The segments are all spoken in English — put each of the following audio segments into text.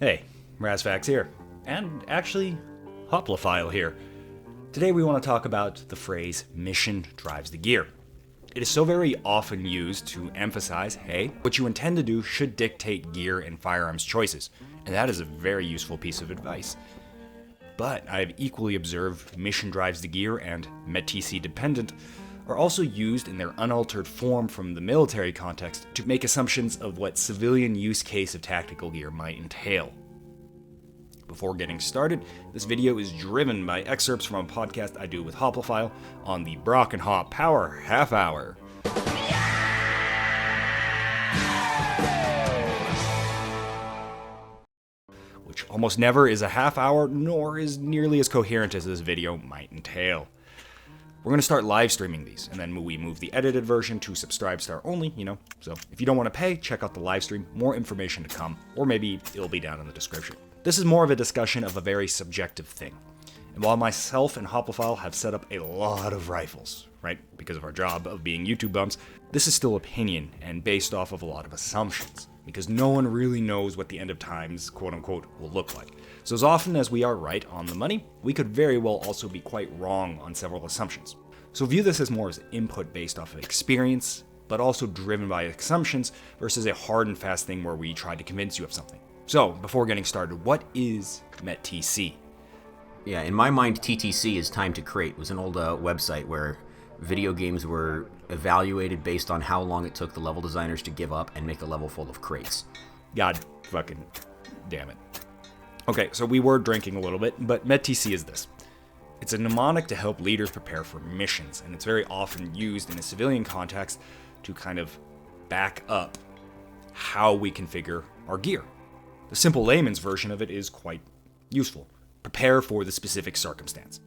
Hey, brassfacts here, and actually, Hoplopfheil here. Today we want to talk about the phrase, mission drives the gear. It is so very often used to emphasize, hey, what you intend to do should dictate gear and firearms choices, and that is a very useful piece of advice. But I've equally observed mission drives the gear and METT-TC dependent are also used in their unaltered form from the military context to make assumptions of what civilian use case of tactical gear might entail. Before getting started, this video is driven by excerpts from a podcast I do with Hoplopfheil on the Brock and Hop Power Half Hour. Which almost never is a half hour, nor is nearly as coherent as this video might entail. We're going to start live streaming these, and then we move the edited version to Subscribestar only, So if you don't want to pay, check out the live stream. More information to come, or maybe it'll be down in the description. This is more of a discussion of a very subjective thing. And while myself and Hoplopfheil have set up a lot of rifles, right, because of our job of being YouTube bums, this is still opinion and based off of a lot of assumptions, because no one really knows what the end of times, quote-unquote, will look like. So as often as we are right on the money, we could very well also be quite wrong on several assumptions. So view this as more as input based off of experience, but also driven by assumptions versus a hard and fast thing where we try to convince you of something. So before getting started, what is METT-TC? Yeah, in my mind, TTC is time to crate. It was an old website where video games were evaluated based on how long it took the level designers to give up and make a level full of crates. God fucking damn it. Okay, so we were drinking a little bit, but METT-TC is this. It's a mnemonic to help leaders prepare for missions, and it's very often used in a civilian context to kind of back up how we configure our gear. The simple layman's version of it is quite useful. Prepare for the specific circumstance.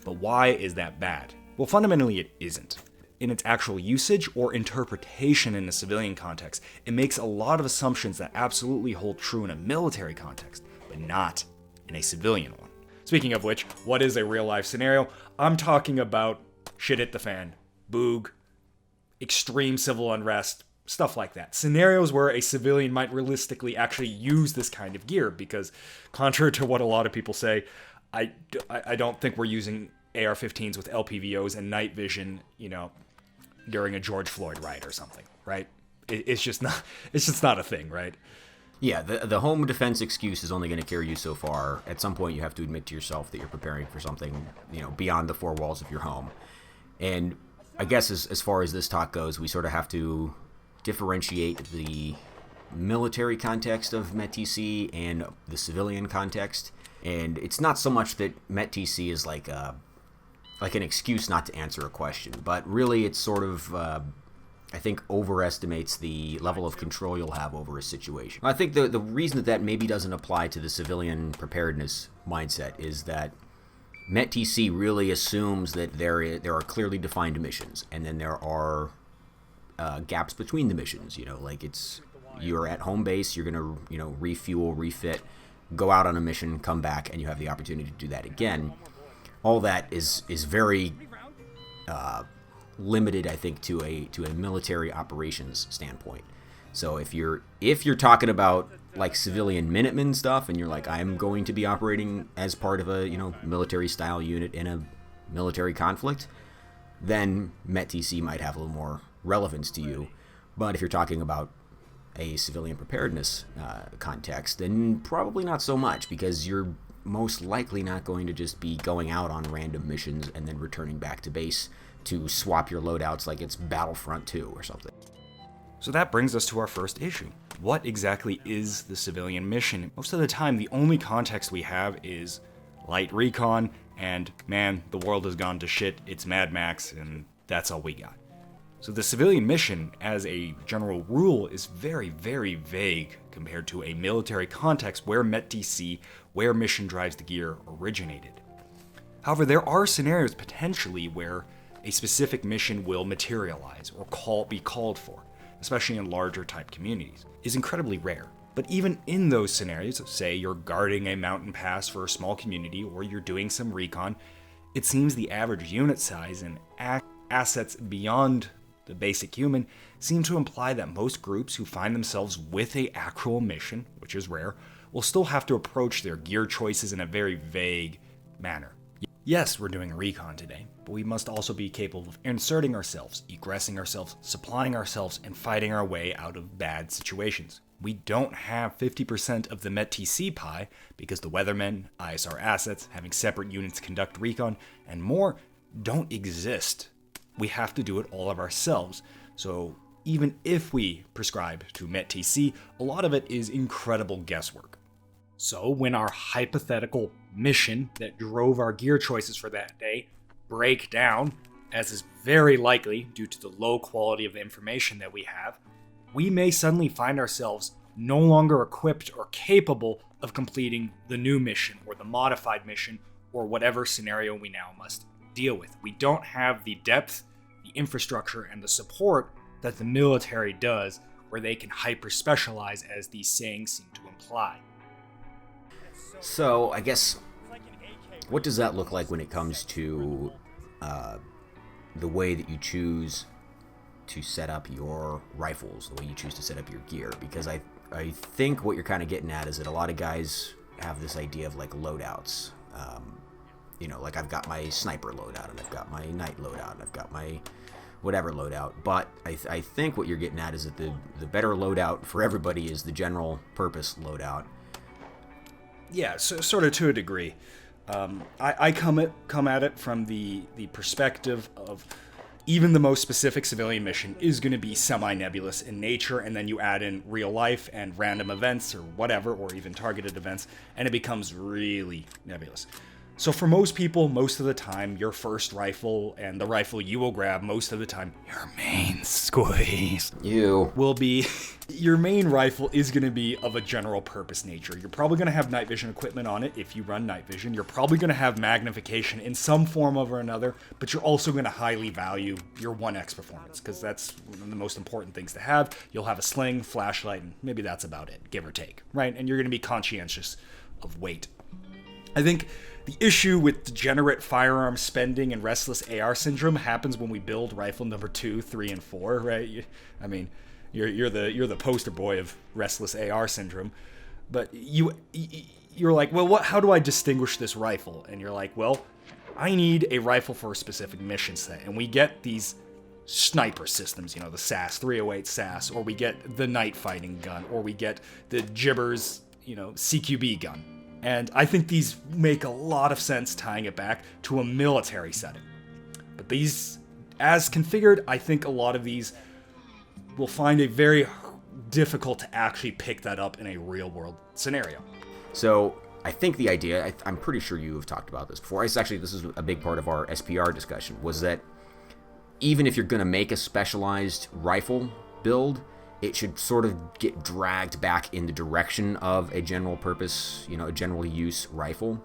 But why is that bad? Well, fundamentally it isn't. In its actual usage or interpretation in a civilian context, it makes a lot of assumptions that absolutely hold true in a military context, but not in a civilian one. Speaking of which, what is a real-life scenario? I'm talking about shit hit the fan, boog, extreme civil unrest, stuff like that. Scenarios where a civilian might realistically actually use this kind of gear, because contrary to what a lot of people say, I don't think we're using AR-15s with LPVOs and night vision, during a George Floyd riot or something, right? It's just not a thing, right? Yeah, the home defense excuse is only going to carry you so far. At some point, you have to admit to yourself that you're preparing for something, beyond the four walls of your home. And I guess as far as this talk goes, we sort of have to differentiate the military context of METT-TC and the civilian context. And it's not so much that METT-TC is like an excuse not to answer a question, but really it's sort of I think overestimates the level of control you'll have over a situation. I think the reason that maybe doesn't apply to the civilian preparedness mindset is that METT-TC really assumes that there are clearly defined missions, and then there are gaps between the missions. You're at home base, you're gonna refuel, refit, go out on a mission, come back, and you have the opportunity to do that again. All that is very limited, I think, to a military operations standpoint. So if you're talking about like civilian Minutemen stuff, and you're like, I'm going to be operating as part of a military style unit in a military conflict, then METT-TC might have a little more relevance to you. But if you're talking about a civilian preparedness context, then probably not so much, because you're most likely not going to just be going out on random missions and then returning back to base to swap your loadouts like it's Battlefront 2 or something. So that brings us to our first issue. What exactly is the civilian mission? Most of the time, the only context we have is light recon and, man, the world has gone to shit, it's Mad Max, and that's all we got. So the civilian mission, as a general rule, is very, very vague compared to a military context where METT-TC, where mission drives the gear, originated. However, there are scenarios potentially where a specific mission will materialize or be called for, especially in larger type communities, is incredibly rare. But even in those scenarios, say you're guarding a mountain pass for a small community or you're doing some recon, it seems the average unit size and assets beyond the basic human seem to imply that most groups who find themselves with a actual mission, which is rare, will still have to approach their gear choices in a very vague manner. Yes, we're doing recon today, but we must also be capable of inserting ourselves, egressing ourselves, supplying ourselves, and fighting our way out of bad situations. We don't have 50% of the METT-TC pie because the weathermen, ISR assets, having separate units conduct recon, and more don't exist. We have to do it all of ourselves. So even if we prescribe to METT-TC, a lot of it is incredible guesswork. So when our hypothetical mission that drove our gear choices for that day break down, as is very likely due to the low quality of the information that we have, we may suddenly find ourselves no longer equipped or capable of completing the new mission or the modified mission or whatever scenario we now must deal with. We don't have the depth, the infrastructure, and the support that the military does, where they can hyper-specialize, as these sayings seem to imply. So, I guess, what does that look like when it comes to the way that you choose to set up your rifles, the way you choose to set up your gear? Because I think what you're kind of getting at is that a lot of guys have this idea of like loadouts. Like I've got my sniper loadout, and I've got my night loadout, and I've got my whatever loadout. But I think what you're getting at is that the better loadout for everybody is the general purpose loadout. Yeah, so, sort of to a degree. I come at it from the perspective of even the most specific civilian mission is going to be semi-nebulous in nature, and then you add in real life and random events or whatever, or even targeted events, and it becomes really nebulous. So for most people, most of the time, your first rifle and the rifle you will grab most of the time, your main squeeze, will be, your main rifle is going to be of a general purpose nature. You're probably going to have night vision equipment on it if you run night vision. You're probably going to have magnification in some form or another, but you're also going to highly value your 1x performance, because that's one of the most important things to have. You'll have a sling, flashlight, and maybe that's about it, give or take, right? And you're going to be conscientious of weight. I think the issue with degenerate firearm spending and restless AR syndrome happens when we build rifle number 2, 3, and 4, right? I mean, you're the poster boy of restless AR syndrome, but you're like, well, how do I distinguish this rifle? And you're like, well, I need a rifle for a specific mission set, and we get these sniper systems, the SAS 308 SAS, or we get the night fighting gun, or we get the Gibbers, CQB gun. And I think these make a lot of sense tying it back to a military setting. But these, as configured, I think a lot of these will find it very difficult to actually pick that up in a real-world scenario. So I think the idea, I'm pretty sure you have talked about this before. This is a big part of our SPR discussion, was that even if you're going to make a specialized rifle build, it should sort of get dragged back in the direction of a general purpose, a general use rifle,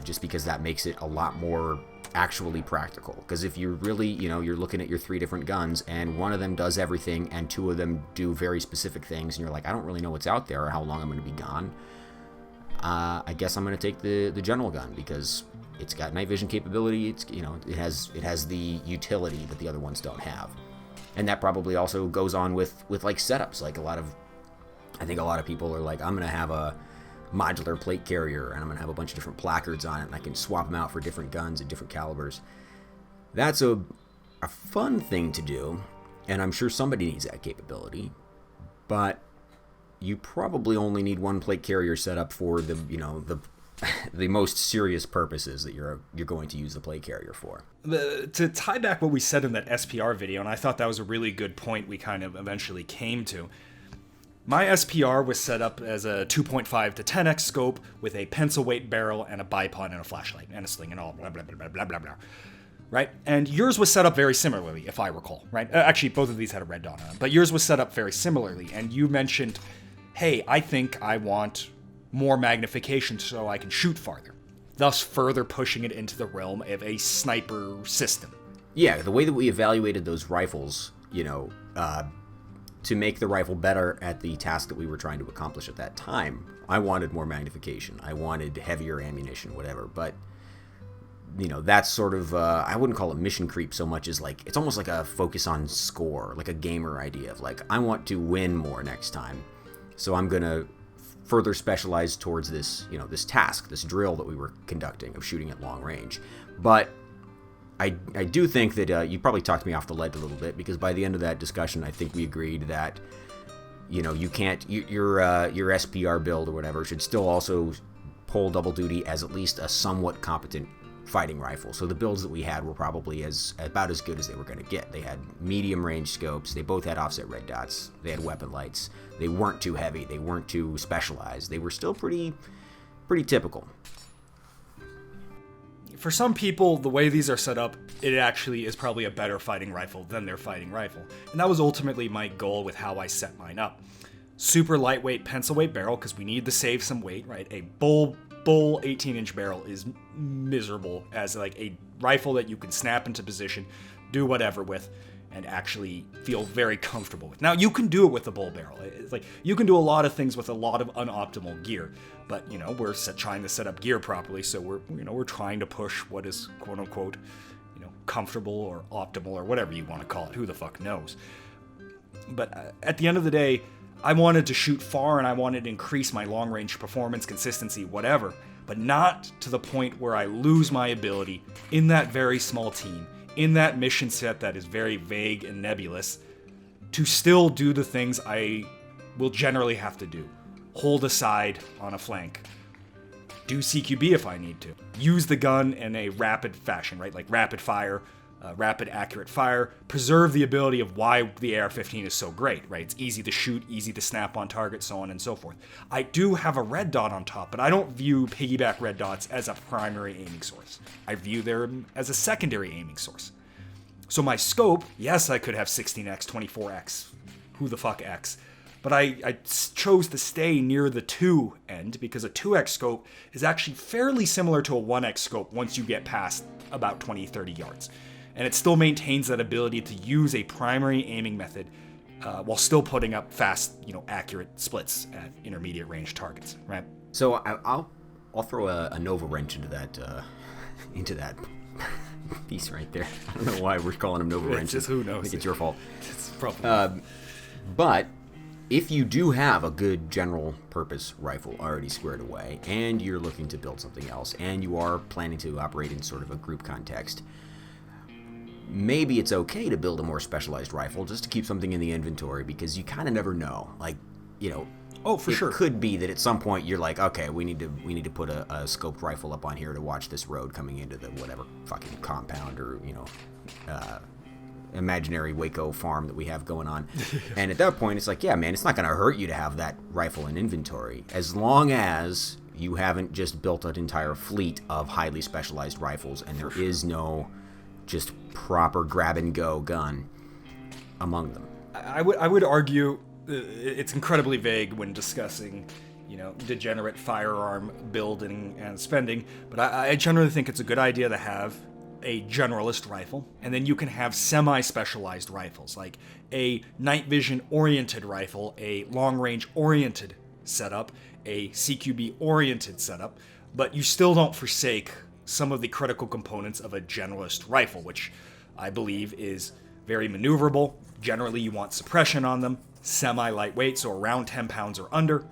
just because that makes it a lot more actually practical. Because if you're really, you're looking at your 3 different guns and one of them does everything and 2 of them do very specific things, and you're like, I don't really know what's out there or how long I'm going to be gone, I guess I'm going to take the general gun because it's got night vision capability. It's, it has the utility that the other ones don't have. And that probably also goes on with like setups. Like I think a lot of people are like, I'm going to have a modular plate carrier and I'm going to have a bunch of different placards on it, and I can swap them out for different guns and different calibers. That's a fun thing to do, and I'm sure somebody needs that capability. But you probably only need one plate carrier set up for the the most serious purposes that you're going to use the plate carrier for. To tie back what we said in that SPR video, and I thought that was a really good point we kind of eventually came to, my SPR was set up as a 2.5 to 10x scope with a pencil weight barrel and a bipod and a flashlight and a sling and all blah blah blah blah blah blah blah. Right? And yours was set up very similarly, if I recall, right? Actually, both of these had a red dot on them, but yours was set up very similarly, and you mentioned, hey, I think I want more magnification so I can shoot farther, thus further pushing it into the realm of a sniper system. Yeah, the way that we evaluated those rifles, to make the rifle better at the task that we were trying to accomplish at that time, I wanted more magnification. I wanted heavier ammunition, whatever. But, that's sort of, I wouldn't call it mission creep so much as like, it's almost like a focus on score, like a gamer idea of like, I want to win more next time. So I'm going to further specialized towards this, this task, this drill that we were conducting of shooting at long range. But I do think that you probably talked me off the ledge a little bit, because by the end of that discussion, I think we agreed that, you can't, your SPR build or whatever should still also pull double duty as at least a somewhat competent fighting rifle. So the builds that we had were probably about as good as they were going to get. They had medium range scopes. They both had offset red dots. They had weapon lights. They weren't too heavy. They weren't too specialized. They were still pretty typical. For some people, the way these are set up, it actually is probably a better fighting rifle than their fighting rifle. And that was ultimately my goal with how I set mine up. Super lightweight pencil weight barrel, because we need to save some weight, right? A bull 18-inch barrel is miserable as like a rifle that you can snap into position, do whatever with, and actually feel very comfortable with. Now, you can do it with a bull barrel. It's like you can do a lot of things with a lot of unoptimal gear, but we're trying to set up gear properly, so we're trying to push what is quote unquote comfortable or optimal or whatever you want to call it. Who the fuck knows? But at the end of the day, I wanted to shoot far and I wanted to increase my long range performance, consistency, whatever, but not to the point where I lose my ability in that very small team, in that mission set that is very vague and nebulous, to still do the things I will generally have to do. Hold a side on a flank. Do CQB if I need to. Use the gun in a rapid fashion, right? Like rapid fire, rapid accurate fire. Preserve the ability of why the AR-15 is so great, right? It's easy to shoot, easy to snap on target, so on and so forth. I do have a red dot on top, but I don't view piggyback red dots as a primary aiming source. I view them as a secondary aiming source. So my scope, yes, I could have 16x, 24x, who the fuck x, but I chose to stay near the 2 end because a 2x scope is actually fairly similar to a 1x scope once you get past about 20, 30 yards. And it still maintains that ability to use a primary aiming method while still putting up fast, accurate splits at intermediate range targets, right? So I'll throw a Nova wrench into that piece right there. I don't know why we're calling them Nova wrenches. Just who knows? I think it's your fault. It's probably. But if you do have a good general purpose rifle already squared away, and you're looking to build something else, and you are planning to operate in sort of a group context, maybe it's okay to build a more specialized rifle just to keep something in the inventory, because you kind of never know. Like, oh, for sure. It could be that at some point you're like, okay, we need to put a scoped rifle up on here to watch this road coming into the whatever fucking compound or imaginary Waco farm that we have going on. And at that point, it's like, yeah, man, it's not going to hurt you to have that rifle in inventory, as long as you haven't just built an entire fleet of highly specialized rifles and there is no just proper grab-and-go gun among them. I would argue it's incredibly vague when discussing, degenerate firearm building and spending, but I generally think it's a good idea to have a generalist rifle, and then you can have semi-specialized rifles, like a night vision-oriented rifle, a long-range-oriented setup, a CQB-oriented setup, but you still don't forsake some of the critical components of a generalist rifle, which I believe is very maneuverable. Generally, you want suppression on them, semi-lightweight, so around 10 pounds or under,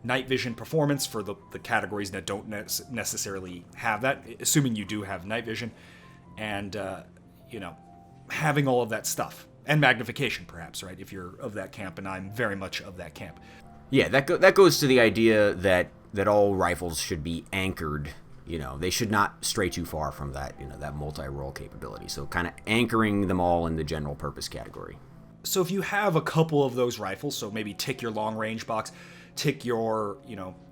night vision performance for the categories that don't necessarily have that, assuming you do have night vision, and, having all of that stuff. And magnification, perhaps, right, if you're of that camp, and I'm very much of that camp. Yeah, that goes to the idea that all rifles should be anchored. They should not stray too far from that, that multi-role capability. So kind of anchoring them all in the general purpose category. So if you have a couple of those rifles, so maybe tick your long range box, tick your,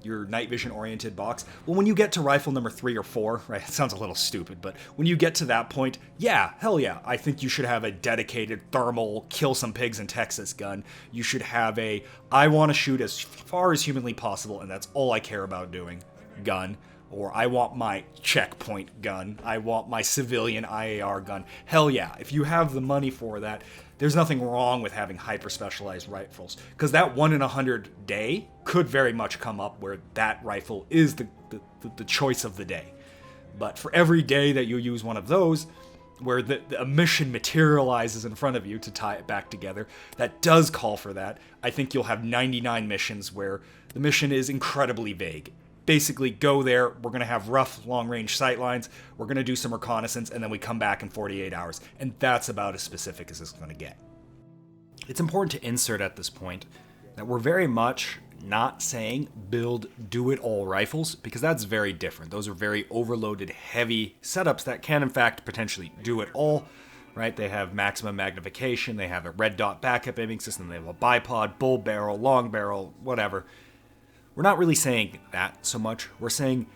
your night vision oriented box. Well, when you get to rifle number 3 or 4, right, it sounds a little stupid, but when you get to that point, yeah, hell yeah, I think you should have a dedicated thermal kill some pigs in Texas gun. You should have I want to shoot as far as humanly possible, and that's all I care about doing gun. Or I want my checkpoint gun. I want my civilian IAR gun. Hell yeah, if you have the money for that, there's nothing wrong with having hyper-specialized rifles. Because that 1 in 100 day could very much come up where that rifle is the choice of the day. But for every day that you use one of those, where a mission materializes in front of you to tie it back together, that does call for that. I think you'll have 99 missions where The mission is incredibly vague. Basically, go there, we're going to have rough long-range sight lines, we're going to do some reconnaissance, and then we come back in 48 hours. And that's about as specific as it's going to get. It's important to insert at this point that we're very much not saying build do-it-all rifles, because that's very different. Those are very overloaded, heavy setups that can, in fact, potentially do it all, right? They have maximum magnification, they have a red dot backup aiming system, they have a bipod, bull barrel, long barrel, whatever. We're not really saying that so much. We're saying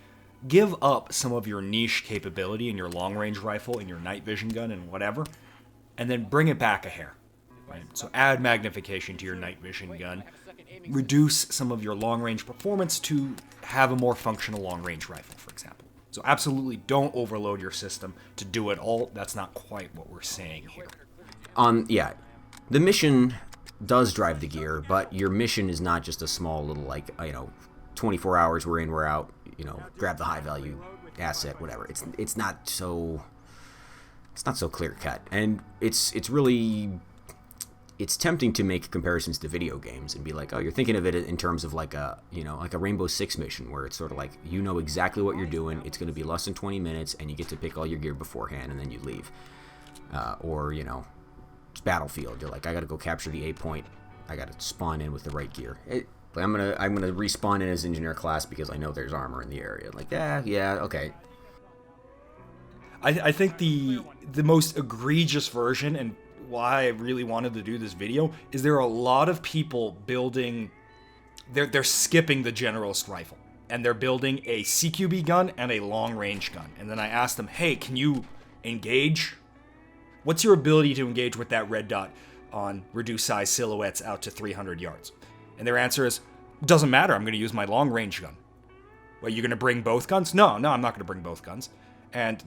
give up some of your niche capability in your long-range rifle, in your night vision gun, and whatever, and then bring it back a hair. Right? So add magnification to your night vision gun. Reduce some of your long-range performance to have a more functional long-range rifle, for example. So absolutely don't overload your system to do it all. That's not quite what we're saying here. The mission does drive the gear, but your mission is not just a small little 24 hours, we're in, we're out, grab the high value asset, whatever. It's not so clear cut, and it's tempting to make comparisons to video games and be like, oh, you're thinking of it in terms of like a Rainbow Six mission where it's sort of like exactly what you're doing. It's going to be less than 20 minutes, and you get to pick all your gear beforehand, and then you leave. Or it's Battlefield. You're like, I got to go capture the A point. I got to spawn in with the right gear. I'm gonna respawn in as engineer class because I know there's armor in the area. Like, yeah, okay. I think the most egregious version, and why I really wanted to do this video, is there are a lot of people building, they're skipping the generalist rifle, and they're building a CQB gun and a long range gun. And then I asked them, hey, can you engage? What's your ability to engage with that red dot on reduced size silhouettes out to 300 yards? And their answer is, doesn't matter, I'm going to use my long range gun. Well, you're going to bring both guns? No, I'm not going to bring both guns. And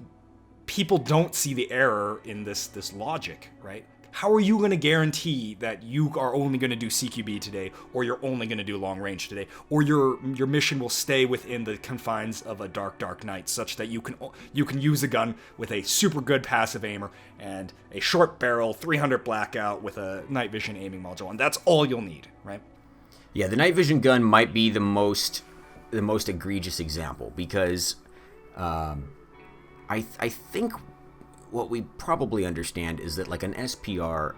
people don't see the error in this logic, right? How are you going to guarantee that you are only going to do CQB today, or you're only going to do long range today, or your mission will stay within the confines of a dark night, such that you can use a gun with a super good passive aimer and a short barrel 300 blackout with a night vision aiming module, and that's all you'll need, right? Yeah, the night vision gun might be the most egregious example because I think what we probably understand is that like an SPR,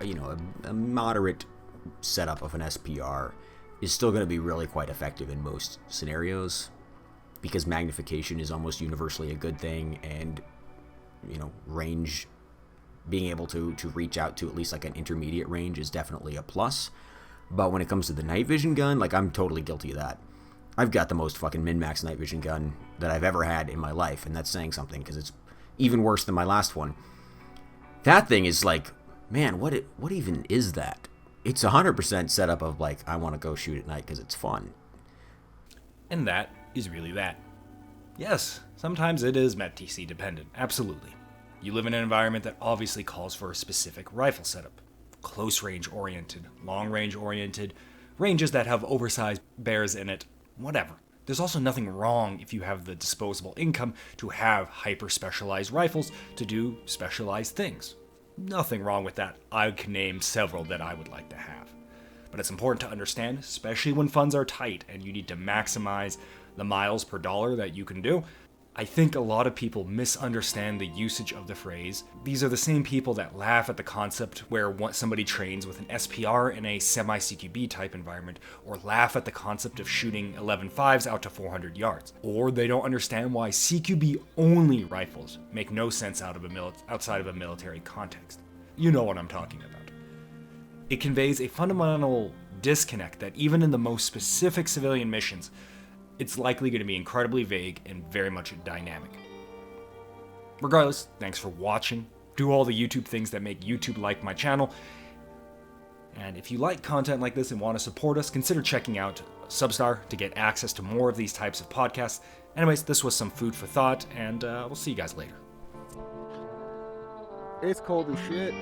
a moderate setup of an SPR is still going to be really quite effective in most scenarios because magnification is almost universally a good thing, and range, being able to reach out to at least like an intermediate range is definitely a plus. But when it comes to the night vision gun, like, I'm totally guilty of that. I've got the most fucking min-max night vision gun that I've ever had in my life, and that's saying something because it's even worse than my last one. That thing is like, man, what even is that? It's 100% setup of like, I want to go shoot at night because it's fun. And that is really that. Yes, sometimes it is METT-TC dependent, absolutely. You live in an environment that obviously calls for a specific rifle setup. Close range oriented, long range oriented, ranges that have oversized bears in it, whatever. There's also nothing wrong if you have the disposable income to have hyper-specialized rifles to do specialized things. Nothing wrong with that. I can name several that I would like to have. But it's important to understand, especially when funds are tight and you need to maximize the miles per dollar that you can do. I think a lot of people misunderstand the usage of the phrase. These are the same people that laugh at the concept where somebody trains with an SPR in a semi-CQB type environment, or laugh at the concept of shooting 11.5s out to 400 yards. Or they don't understand why CQB only rifles make no sense outside of a military context. You know what I'm talking about. It conveys a fundamental disconnect that even in the most specific civilian missions, it's likely going to be incredibly vague and very much dynamic. Regardless, thanks for watching. Do all the YouTube things that make YouTube like my channel. And if you like content like this and want to support us, consider checking out Substar to get access to more of these types of podcasts. Anyways, this was some food for thought, and we'll see you guys later. It's cold as shit.